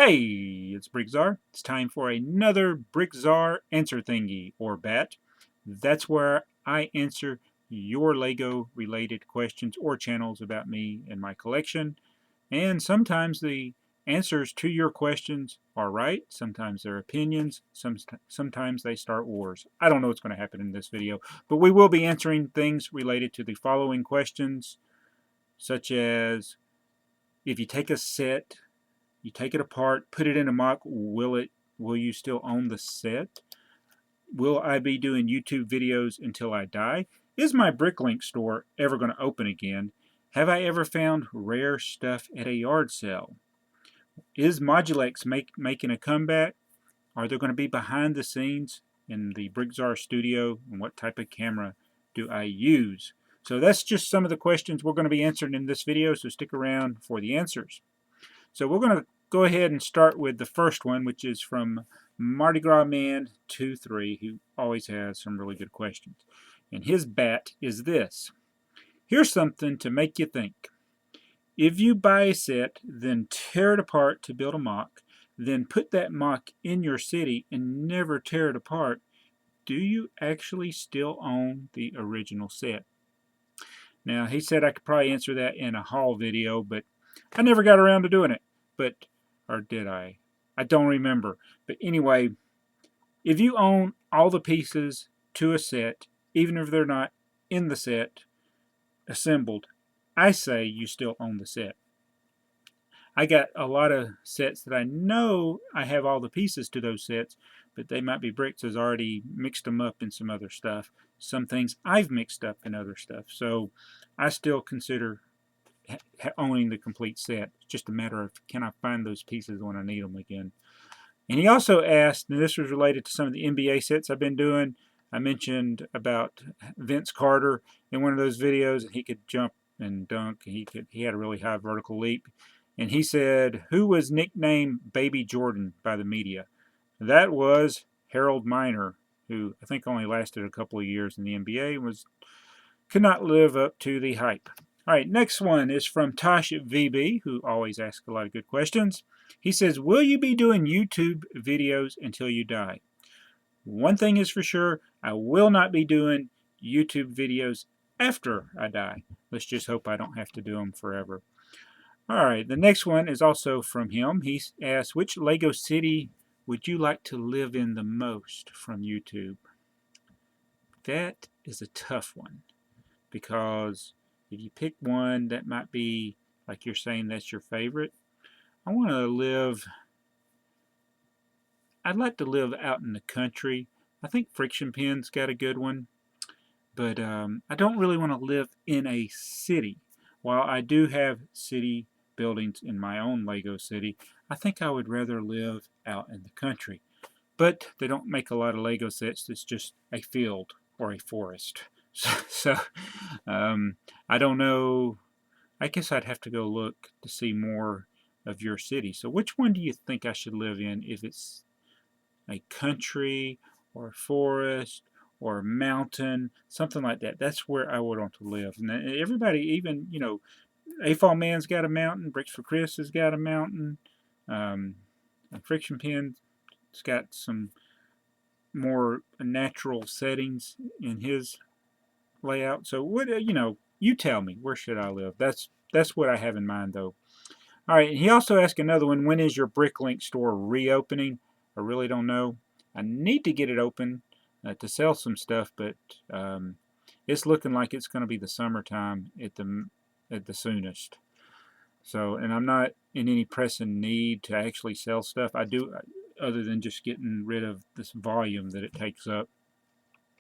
Hey, it's BrickTsar. It's time for another BrickTsar answer thingy, or BAT. That's where I answer your Lego related questions or channels about me and my collection. And sometimes the answers to your questions are right, sometimes they're opinions, sometimes they start wars. I don't know what's going to happen in this video, but we will be answering things related to the following questions, such as if you take a set, you take it apart, put it in a mock, will you still own the set? Will I be doing YouTube videos until I die? Is my Bricklink store ever going to open again? Have I ever found rare stuff at a yard sale? Is Modulex making a comeback? Are there going to be behind the scenes in the BrickTsar studio? And what type of camera do I use? So that's just some of the questions we're going to be answering in this video, so stick around for the answers. So we're going to go ahead and start with the first one, which is from Mardigrasman23, who always has some really good questions. And his BAT is this. Here's something to make you think. If you buy a set, then tear it apart to build a mock, then put that mock in your city and never tear it apart, do you actually still own the original set? Now, he said I could probably answer that in a haul video, but I never got around to doing it. Or did I? I don't remember. But anyway, if you own all the pieces to a set, even if they're not in the set, assembled, I say you still own the set. I got a lot of sets that I know I have all the pieces to those sets, but they might be bricks has already mixed them up in some other stuff. Some things I've mixed up in other stuff. So I still consider owning the complete set. It's just a matter of can I find those pieces when I need them again. And he also asked, and this was related to some of the NBA sets I've been doing. I mentioned about Vince Carter in one of those videos, and he could jump and dunk. He had a really high vertical leap. And he said, who was nicknamed Baby Jordan by the media? That was Harold Miner, who I think only lasted a couple of years in the NBA and could not live up to the hype. All right, next one is from Tosh VB, who always asks a lot of good questions. He says, will you be doing YouTube videos until you die? One thing is for sure, I will not be doing YouTube videos after I die. Let's just hope I don't have to do them forever. All right, the next one is also from him. He asks, which Lego city would you like to live in the most from YouTube? That is a tough one, because if you pick one that might be, like you're saying, that's your favorite. I'd like to live out in the country. I think Friction Pen's got a good one, but I don't really want to live in a city. While I do have city buildings in my own Lego city, I think I would rather live out in the country. But they don't make a lot of Lego sets. It's just a field or a forest. So I don't know. I guess I'd have to go look to see more of your city. So which one do you think I should live in? If it's a country or a forest or a mountain, something like that. That's where I would want to live. And everybody, even, you know, AFOL Man's got a mountain. Bricks for Chris has got a mountain. Friction Pen's got some more natural settings in his layout. So what, you know, you tell me, where should I live? That's what I have in mind, though. All right, and he also asked another one, when is your Bricklink store reopening? I really don't know. I need to get it open to sell some stuff, but it's looking like it's going to be the summertime at the soonest. So, and I'm not in any pressing need to actually sell stuff. I do, other than just getting rid of this volume that it takes up.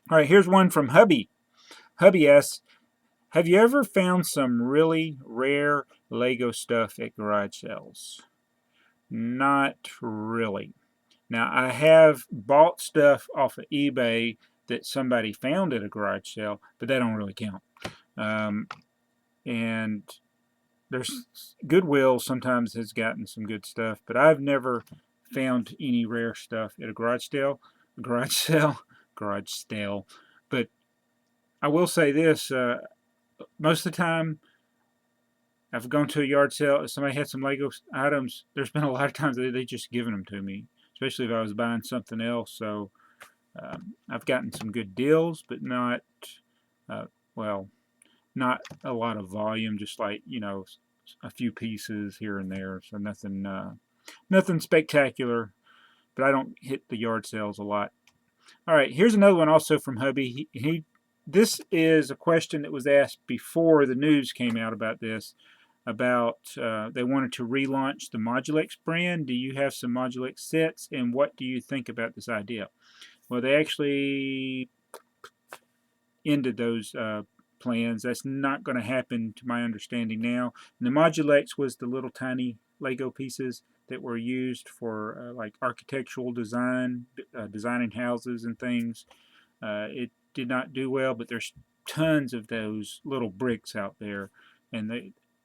All right, here's one from Hubby. Hubby asks, have you ever found some really rare Lego stuff at garage sales? Not really. Now, I have bought stuff off of eBay that somebody found at a garage sale, but that don't really count. And there's Goodwill sometimes has gotten some good stuff, but I've never found any rare stuff at a garage sale. But I will say this, most of the time I've gone to a yard sale. Somebody had some Lego items. There's been a lot of times they just given them to me, especially if I was buying something else. So I've gotten some good deals, but not, well, not a lot of volume. Just like, you know, a few pieces here and there. So nothing, nothing spectacular. But I don't hit the yard sales a lot. All right, here's another one also from hubby. This is a question that was asked before the news came out about this. About they wanted to relaunch the Modulex brand. Do you have some Modulex sets, and what do you think about this idea? Well, they actually ended those plans. That's not going to happen to my understanding now. And the Modulex was the little tiny Lego pieces that were used for like architectural design, designing houses and things. It did not do well, but there's tons of those little bricks out there, and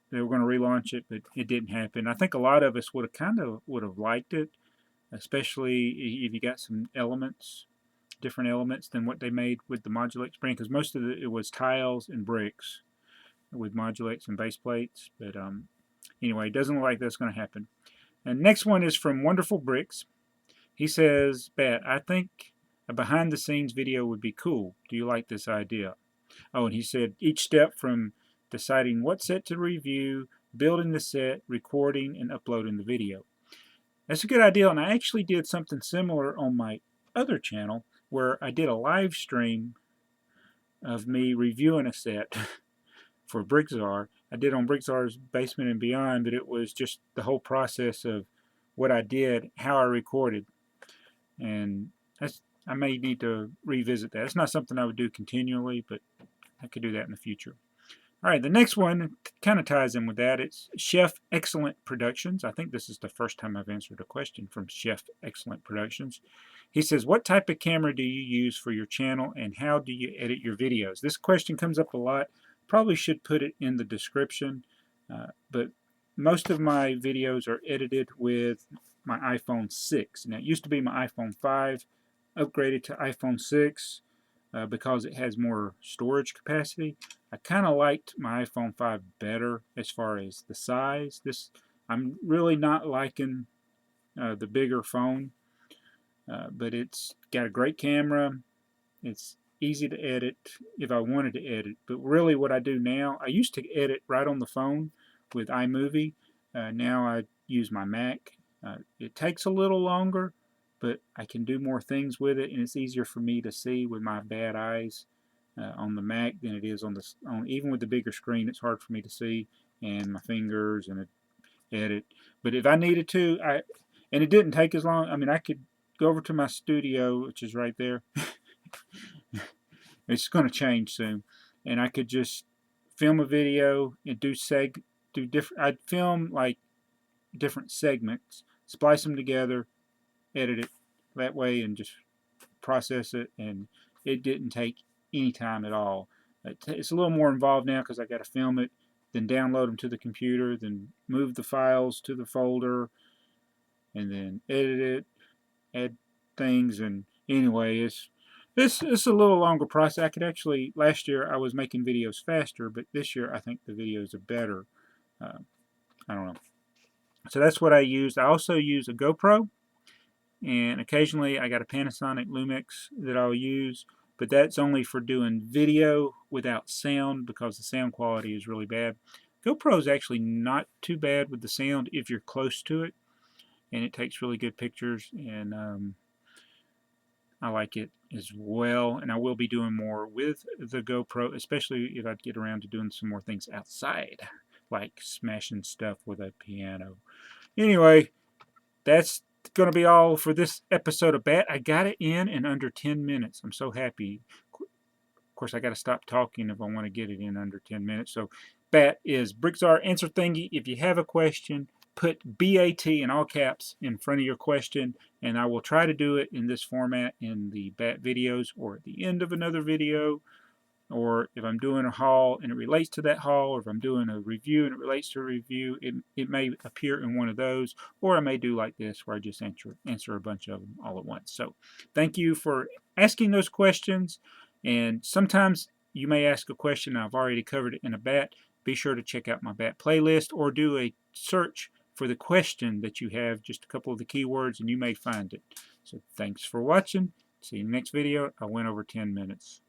they were going to relaunch it, but it didn't happen. I think a lot of us would have liked it, especially if you got some elements, different elements than what they made with the Modulex brand, because most of it was tiles and bricks with Modulex and base plates. But anyway, it doesn't look like that's going to happen. And next one is from Wonderful Bricks. He says, "Bat, I think a behind-the-scenes video would be cool. Do you like this idea?" Oh, and he said each step from deciding what set to review, building the set, recording, and uploading the video. That's a good idea, and I actually did something similar on my other channel where I did a live stream of me reviewing a set for BrickTsar. I did on BrickTsar's Basement and Beyond, but it was just the whole process of what I did, how I recorded, and I may need to revisit that. It's not something I would do continually, but I could do that in the future. All right, the next one kind of ties in with that. It's Chef Excellent Productions. I think this is the first time I've answered a question from Chef Excellent Productions. He says, what type of camera do you use for your channel, and how do you edit your videos? This question comes up a lot. Probably should put it in the description, but most of my videos are edited with my iPhone 6. Now, it used to be my iPhone 5, upgraded to iPhone 6 because it has more storage capacity. I kind of liked my iPhone 5 better as far as the size. I'm really not liking the bigger phone, but it's got a great camera. It's easy to edit if I wanted to edit. But really what I do now, I used to edit right on the phone with iMovie. Now I use my Mac. It takes a little longer, but I can do more things with it, and it's easier for me to see with my bad eyes on the Mac than it is on even with the bigger screen. It's hard for me to see, and my fingers and edit. But if I needed to, and it didn't take as long. I mean, I could go over to my studio, which is right there. It's going to change soon, and I could just film a video and do different. I'd film like different segments, splice them together, edit it that way, and just process it, and it didn't take any time at all. It's a little more involved now because I got to film it, then download them to the computer, then move the files to the folder, and then edit it, add things, and anyway, it's a little longer process. I could actually, last year I was making videos faster, but this year I think the videos are better. I don't know. So that's what I used. I also use a GoPro, and occasionally I got a Panasonic Lumix that I'll use, but that's only for doing video without sound because the sound quality is really bad. GoPro is actually not too bad with the sound if you're close to it, and it takes really good pictures, and I like it as well, and I will be doing more with the GoPro, especially if I get around to doing some more things outside, like smashing stuff with a piano. Anyway, that's going to be all for this episode of BAT. I got it in under 10 minutes. I'm so happy. Of course, I got to stop talking if I want to get it in under 10 minutes. So BAT is BrickTsar Answer Thingy. If you have a question, put BAT in all caps in front of your question, and I will try to do it in this format in the BAT videos or at the end of another video, or if I'm doing a haul and it relates to that haul, or if I'm doing a review and it relates to a review, it may appear in one of those, or I may do like this where I just answer a bunch of them all at once. So thank you for asking those questions, and sometimes you may ask a question I've already covered it in a BAT, be sure to check out my BAT playlist or do a search for the question that you have, just a couple of the keywords, and you may find it. So thanks for watching. See you in the next video. I went over 10 minutes.